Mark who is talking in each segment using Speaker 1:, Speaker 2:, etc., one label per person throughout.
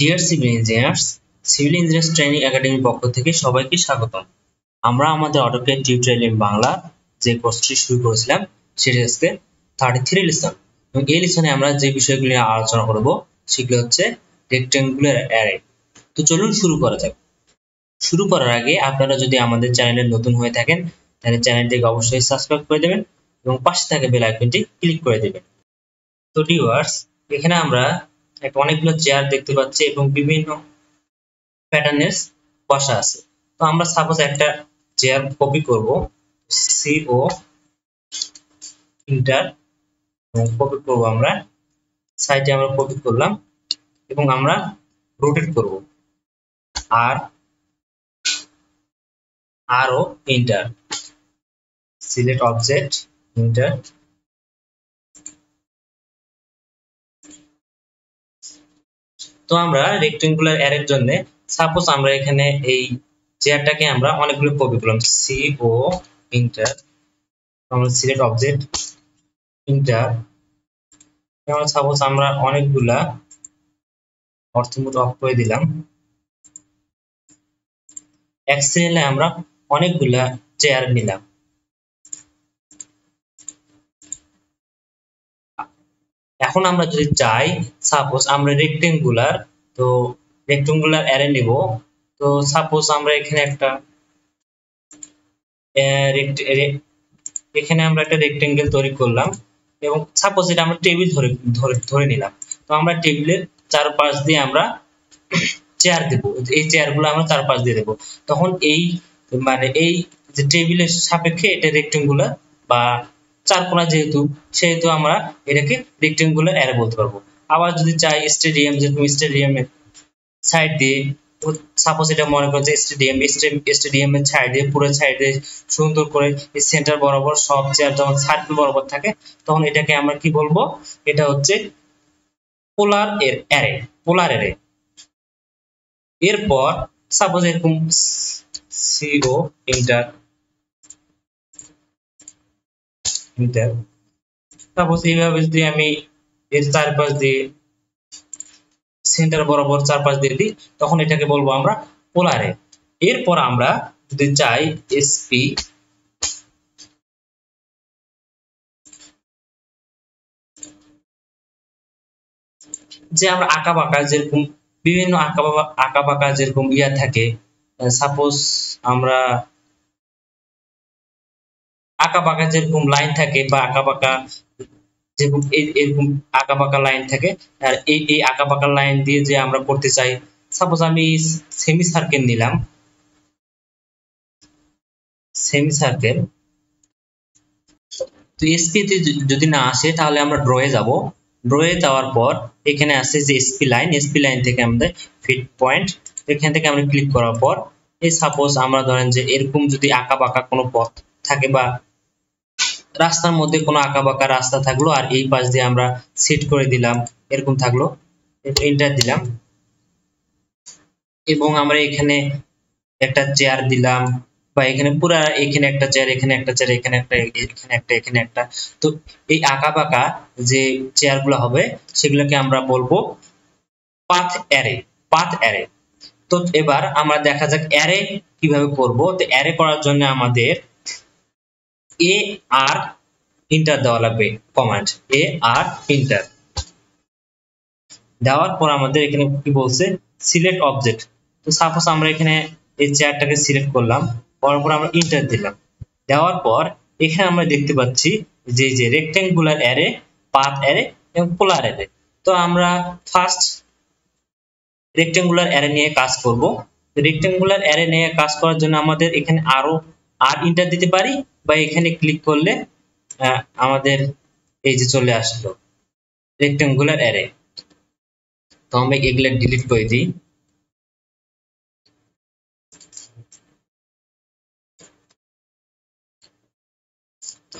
Speaker 1: Deer civil engineers, civil engineers training একাডেমির পক্ষ থেকে সবাইকে স্বাগতম। আমরা আমাদের AutoCAD টিউটোরিয়াল ইন বাংলা যে কোর্সটি শুরু করেছিলাম সেটি আজকে 33 লেসন, এবং এই লেসনে আমরা যে বিষয়গুলি নিয়ে আলোচনা করব সেগুলো হচ্ছে রেক্ট্যাঙ্গুলার অ্যারে। তো চলুন শুরু করা যাক। শুরু করার আগে আপনারা যদি আমাদের চ্যানেলে নতুন হয়ে থাকেন তাহলে চ্যানেলটিকে অবশ্যই সাবস্ক্রাইব করে দেবেন এবং পাশে থাকা বেল আইকনটি ক্লিক করে দেবেন। তো ভিউয়ার্স, এখানে আমরা অনেকগুলো চেয়ার দেখতে পাচ্ছি এবং বিভিন্ন প্যাটার্নের বসা আছে। তো আমরা সাপোজ একটা চেয়ার কপি করব, CO ইন্টার কপি করব, আমরা সাইডে আমরা কপি করলাম এবং আমরা রোটেট করব আর ও ইন্টার, সিলেক্ট অবজেক্ট ইন্টার। তো আমরা রেক্ট্যাঙ্গুলার অ্যারের জন্য সাপোজ আমরা এখানে এই চেয়ারটাকে আমরা অনেকগুলো কপি করলাম, CO ইন্টার, আমরা সিলেক্ট অবজেক্ট ইন্টার। আমরা সাপোজ আমরা অনেকগুলা অর্থমূল অফ করে দিলাম, এক্সেলে আমরা অনেকগুলা চেয়ার নিলাম। এখন আমরা যদি চাই সাপোজ আমরা রেক্ট্যাঙ্গুলার অ্যারে নিব, তো সাপোজ আমরা এখানে একটা রেক্ট্যাঙ্গেল তৈরি করলাম এবং সাপোজ এটা আমরা টেবিল ধরে নিলাম। তো আমরা টেবিলের চারপাশ দিয়ে আমরা চেয়ার দেব, এই চেয়ারগুলো আমরা চারপাশ দিয়ে দেব। তখন এই যে টেবিলের সাপেক্ষে এটা রেক্ট্যাঙ্গুলার বা চারকোনা সেহেতু আমরা এটাকে রেক্ট্যাঙ্গুলার অ্যারে বলতে পারবো। আবার যদি চাই স্টেডিয়ামের সাইড দিয়ে, সাপোজ এটা মনে করো যে স্টেডিয়ামের সাইড দিয়ে পুরো সাইড দিয়ে সুন্দর করে সেন্টার বরাবর সব চেয়ার যখন সার্কেল বরাবর থাকে তখন এটাকে আমরা কি বলবো, এটা হচ্ছে পোলার অ্যারে। এরপর সাপোজ এরকম CO ইন্টার, সাপোজ এইভাবে যদি আমি এর চারপাশ দিয়ে সেন্টার বরাবর চারপাশ দিয়ে দিই তখন এটাকে বলবো আমরা পোলারে। এরপর আমরা যদি চাই SP যে আমরা আঁকাবাঁকা যেরকম বিভিন্ন আঁকাবাঁকা যেরকম ইয়া থাকে, সাপোজ আমরা আঁকাবাঁকা যেরকম লাইন থাকে বা আঁকাবাঁকা যেরকম এরকম আঁকাবাঁকা লাইন থাকে, আর এই আঁকাবাঁকা লাইন দিয়ে যে আমরা করতে চাই, সাপোজ আমি সেমি সার্কেল নিলাম, তো SP তে যদি না আসে তাহলে আমরা ড্রয়ে যাব। ড্রয়ে যাওয়ার পর এখানে আছে যে SP লাইন থেকে আমাদের ফিট পয়েন্ট, এখান থেকে আমরা ক্লিক করার পর এই সাপোজ আমরা ধরেন যে এরকম যদি আঁকাবাঁকা কোনো পথ থাকে বা রাস্তার মধ্যে কোনো আঁকাবাঁকা রাস্তা থাকলো আর এই পাশ দিয়ে আমরা সেট করে দিলাম, এরকম থাকলো, এন্টার দিলাম এবং আমরা এখানে একটা চেয়ার দিলাম বা এখানে পুরা এখানে একটা চেয়ার, এখানে একটা চেয়ার, এখানে একটা। তো এই আঁকাবাঁকা যে চেয়ারগুলো হবে সেগুলোকে আমরা বলবো পাথ অ্যারে। তো এবার আমরা দেখা যাক অ্যারে কিভাবে করব। তো অ্যারে করার জন্য আমাদের AR ইন্টার দেওয়া লাগবে, কমান্ড AR ইন্টার দেওয়ার পর আমাদের এখানে কি বলছে, সিলেক্ট অবজেক্ট। তো সাপোজ আমরা এখানে এই চেয়ারটাকে সিলেক্ট করলাম, করার পর আমরা ইন্টার দিলাম। দেওয়ার পর এখানে আমরা দেখতে পাচ্ছি যে রেক্ট্যাঙ্গুলার অ্যারে, পাথ অ্যারে এবং পোলার অ্যারে। তো আমরা ফার্স্ট রেক্ট্যাঙ্গুলার অ্যারে নিয়ে কাজ করব। রেক্ট্যাঙ্গুলার অ্যারে নিয়ে কাজ করার জন্য আমাদের এখানে আর ইন্টার দিতে পারি বা এখানে ক্লিক করলে আমাদের এই যে চলে আসলো রেক্ট্যাঙ্গুলার অ্যারে। তো আমরা এগুলো ডিলিট করে দিই।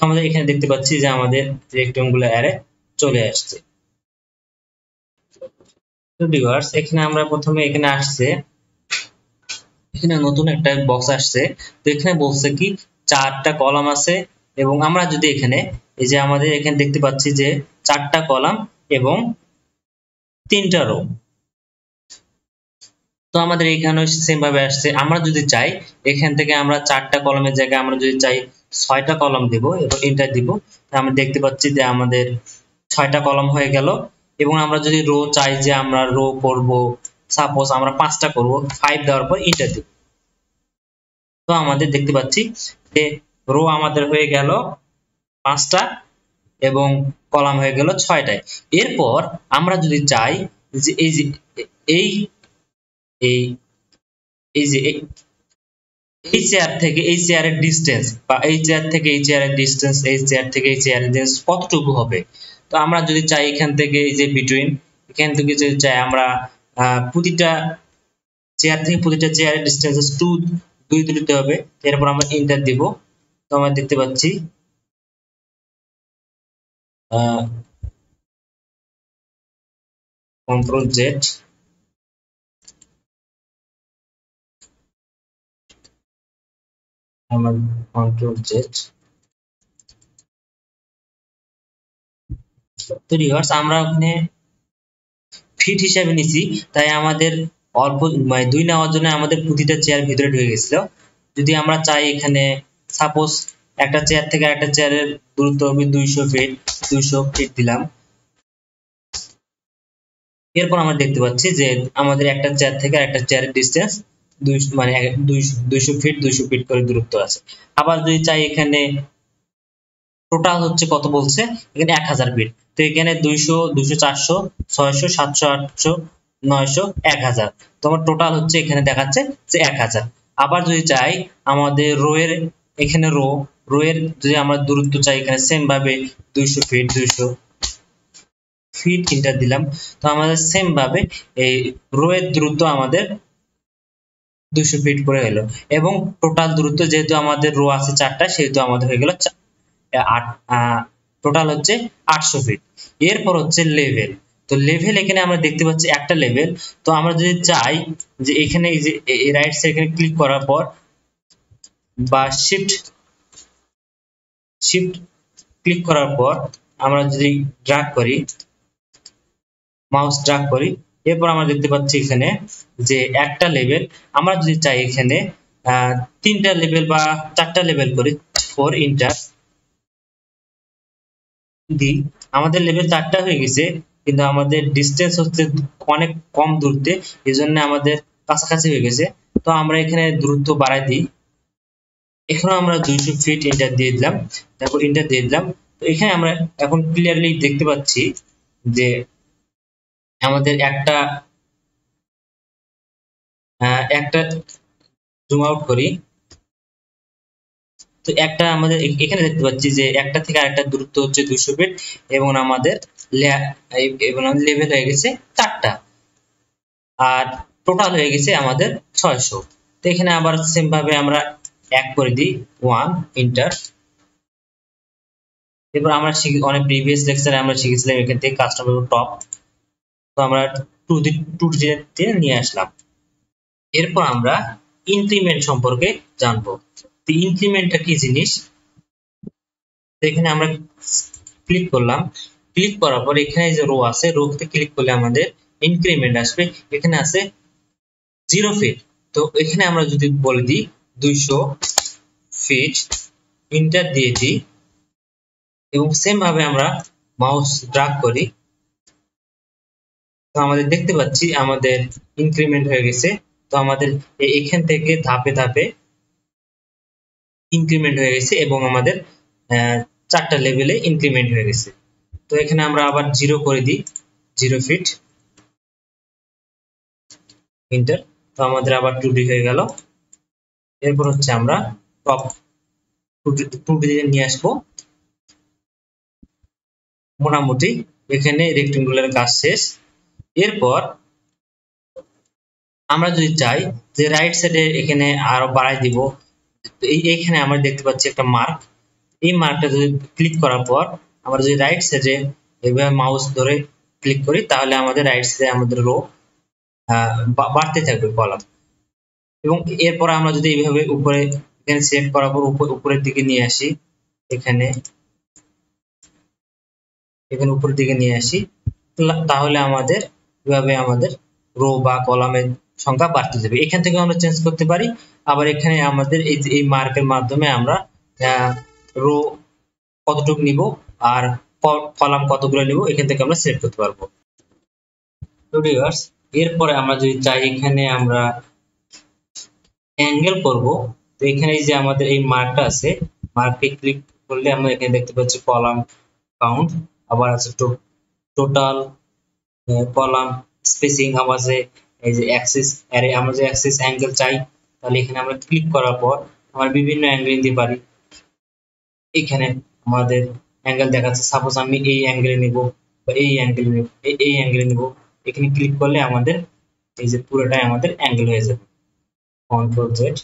Speaker 1: আমাদের এখানে দেখতে পাচ্ছি যে আমাদের রেক্ট্যাঙ্গুলার অ্যারে চলে আসছে। তো ভিউয়ার্স, এখানে আমরা প্রথমে এখানে আসছে, এখানে নতুন একটা বক্স আসছে। তো এখানে বলছে কি 4টা কলাম আছে এবং আমরা যদি এখানে এই যে আমাদের এখানে দেখতে পাচ্ছি যে 4টা কলাম এবং 3টা রো। তো আমাদের এখানেও সেম ভাবে আসছে। আমরা যদি চাই এখান থেকে আমরা 4টা কলামের জায়গায় আমরা যদি চাই 6টা কলাম দেব এবং এন্টার দিব, আমরা দেখতে পাচ্ছি যে আমাদের 6টা কলাম হয়ে গেল। এবং আমরা যদি রো চাই যে আমরা রো করব, সাপোজ আমরা 5টা করব, 5 দেওয়ার পর এন্টার দিব। তো আমাদের দেখতে পাচ্ছি যে রো আমাদের হয়ে গেল 5টা এবং কলাম হয়ে গেল 6টায়। এরপর আমরা যদি চাই যে এই যে এই এই এই যে এই চেয়ার থেকে এই চেয়ারের ডিসটেন্স বা এই চেয়ার থেকে এই চেয়ারের ডিসটেন্স, এই চেয়ার থেকে এই চেয়ারের ডিসটেন্স কতটুকু হবে। তো আমরা যদি চাই এখান থেকে এই যে বিটুইন, এখান থেকে যদি চাই আমরা প্রতিটা চেয়ার থেকে প্রতিটা চেয়ারের ডিসটেন্স 2 দিতে হবে। এরপর আমরা এন্টার দিব। তো আমরা দেখতে পাচ্ছি কন্ট্রোল জেড, আমরা কন্ট্রোল জেড। তো রিভার্স আমরা ওখানে ফিট হিসাবে নিছি, তাই আমাদের অল্প 2 নেওয়ার জন্য আমাদের প্রতিটা চেয়ার ভিতরে ঢুকে গেছিল। যদি আমরা চাই এখানে সাপোজ একটা চেয়ার থেকে আরেকটা চেয়ারের দূরত্ব হবে 200 ফিট, 200 ফিট দিলাম। এরপর আমরা দেখতে পাচ্ছি যে আমাদের একটা চেয়ার থেকে আরেকটা চেয়ারের ডিসটেন্স 200 ফিট 200 ফিট করে দূরত্ব আছে। আবার যদি চাই এখানে টোটাল হচ্ছে কত বলছে, এখানে 1000 ফিট। তো এখানে 200 200 400 600 700 800 900 1000। তো আমার টোটাল হচ্ছে এখানে দেখাচ্ছে যে 1000। আবার যদি চাই আমাদের রো এর, এখানে রো এর যদি আমরা দূরত্ব চাই এখানে সেম ভাবে 200 ফিট 200 ফিট এন্টার দিলাম। তো আমাদের সেম ভাবে এই রো এর দূরত্ব আমাদের 200 ফিট করে হলো এবং টোটাল দূরত্ব যেহেতু আমাদের রো আছে 4টা সেহেতু আমাদের হয়ে গেল টোটাল হচ্ছে 800 ফিট। এরপর হচ্ছে লেভেল। তো লেভেল এখানে আমরা দেখতে পাচ্ছি একটা লেভেল। তো আমরা যদি চাই যে এখানে এই যে রাইট সাইড এখানে ক্লিক করার পর বা শিফট ক্লিক করার পর আমরা যদি ড্র্যাগ করি, মাউস ড্র্যাগ করি, এরপর আমরা দেখতে পাচ্ছি এখানে যে একটা লেভেল। আমরা যদি চাই এখানে 3টা লেভেল বা 4টা লেভেল করি, 4 এন্টার দিই, আমাদের লেভেল 4টা হয়ে গেছে, কিন্তু আমাদের ডিসটেন্স হচ্ছে অনেক কম দূরত্বে, এজন্য আমাদের কাছাকাছি হয়ে গেছে। তো আমরা এখানে দূরত্ব বাড়াই দিই। এখানে আমরা 200 ফিট এন্টার দিয়ে দিলাম, তারপর এন্টার দিয়ে দিলাম। তো এখানে আমরা এখন ক্লিয়ারলি দেখতে পাচ্ছি যে আমাদের একটা জুম আউট করি। তো একটা আমাদের এখানে দেখতে পাচ্ছি যে একটা থেকে আরেকটা দূরত্ব হচ্ছে 200 ফিট এবং আমাদের লেভেল হয়ে গেছে 4টা আর টোটাল হয়ে গেছে আমাদের 600। তো এখানে আবার সেম ভাবে আমরা এক করে দিই 1 এন্টার। এরপর আমরা অনেক প্রিভিয়াস লেকচারে আমরা শিখেছিলাম এখান থেকে কাস্টমার টপ। তো আমরা 2D নিয়ে আসলাম। এরপর আমরা ইনক্রিমেন্ট সম্পর্কে জানবো। তো ইনক্রিমেন্টটা কি জিনিস, এখানে আমরা ক্লিক করলাম, ক্লিক করার পর এখানে যে রো আছে, রোতে ক্লিক করলে আমাদের ইনক্রিমেন্ট আসবে। এখানে আছে 0 ফিট। তো এখানে আমরা যদি বলে দিই 200 ফিট, এন্টার দিয়ে দিই এবং সেম ভাবে আমরা মাউস ড্র্যাগ করি, তো আমাদের দেখতে পাচ্ছি আমাদের ইনক্রিমেন্ট হয়ে গেছে। তো আমাদের এখান থেকে ধাপে ধাপে ইনক্রিমেন্ট হয়ে গেছে এবং আমাদের 4টা লেভেলে ইনক্রিমেন্ট হয়ে গেছে। তো এখানে আমরা আবার 0 করে দিই, 0 ফিট এন্টার। তো আমাদের আবার 2D হয়ে গেল। এরপর হচ্ছে আমরা টপ 2D নিয়ে আসবো। মোটামুটি এখানে রেক্টেঙ্গুলার কাজ শেষ। এরপর আমরা যদি চাই যে রাইট সাইডে এখানে আরো বাড়াই দিব, এইখানে আমরা দেখতে পাচ্ছি একটা মার্ক। এই মার্কটা যদি ক্লিক করার পর আমরা যদি রাইট সাইডে এভাবে মাউস ধরে ক্লিক করি, তাহলে আমাদের রাইট সাইডে আমাদের রো বাড়তে থাকবে কলাম। এবং এরপর আমরা যদি এইভাবে উপরে এখানে সিলেক্ট করার পর উপরের দিকে নিয়ে আসি, এখানে উপরের দিকে নিয়ে আসি, তাহলে আমাদের এভাবে আমাদের রো বা কলামের সংখ্যা বাড়তে যাবে। এখান থেকে আমরা চেঞ্জ করতে পারি। আবার এখানে আমাদের এই মার্কের মাধ্যমে আমরা রো কতটুকু নিব আর কলাম কতগুলো নিব এখান থেকে আমরা সিলেক্ট করতে পারবো। তো ভিউয়ার্স, এরপরে আমরা যদি চাই এখানে আমরা অ্যাঙ্গেল করব, তো এখানে যে আমাদের এই মার্কটা আছে, মার্কে ক্লিক করলে আমরা এখানে দেখতে পাচ্ছি কলাম কাউন্ট, আবার আছে টোটাল কলাম স্পেসিং, আবার যে এই যে অ্যাক্সিস অ্যারে, আমরা যে অ্যাক্সিস অ্যাঙ্গেল চাই তাহলে এখানে আমরা ক্লিক করার পর আমরা বিভিন্ন অ্যাঙ্গেল নিতে পারি। এখানে আমাদের অ্যাঙ্গেল দেখাচ্ছে, সাপোজ আমি এই অ্যাঙ্গেলে নিব বা এই অ্যাঙ্গেলে নিব, এই অ্যাঙ্গেলে নিব, এখানে ক্লিক করলে আমাদের এই যে পুরোটাই আমাদের অ্যাঙ্গেল হয়ে যাবে। Control Z.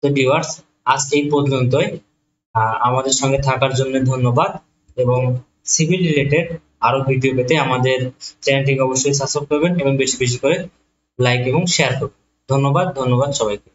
Speaker 1: তো ভিউয়ার্স, আজ এই পর্যন্তই। আমাদের সঙ্গে থাকার জন্য ধন্যবাদ, এবং সিভিল রিলেটেড আরো ভিডিও পেতে আমাদের চ্যানেলটিকে অবশ্যই সাবস্ক্রাইব করবেন এবং বেশি বেশি করে লাইক এবং শেয়ার করবেন। ধন্যবাদ সবাইকে।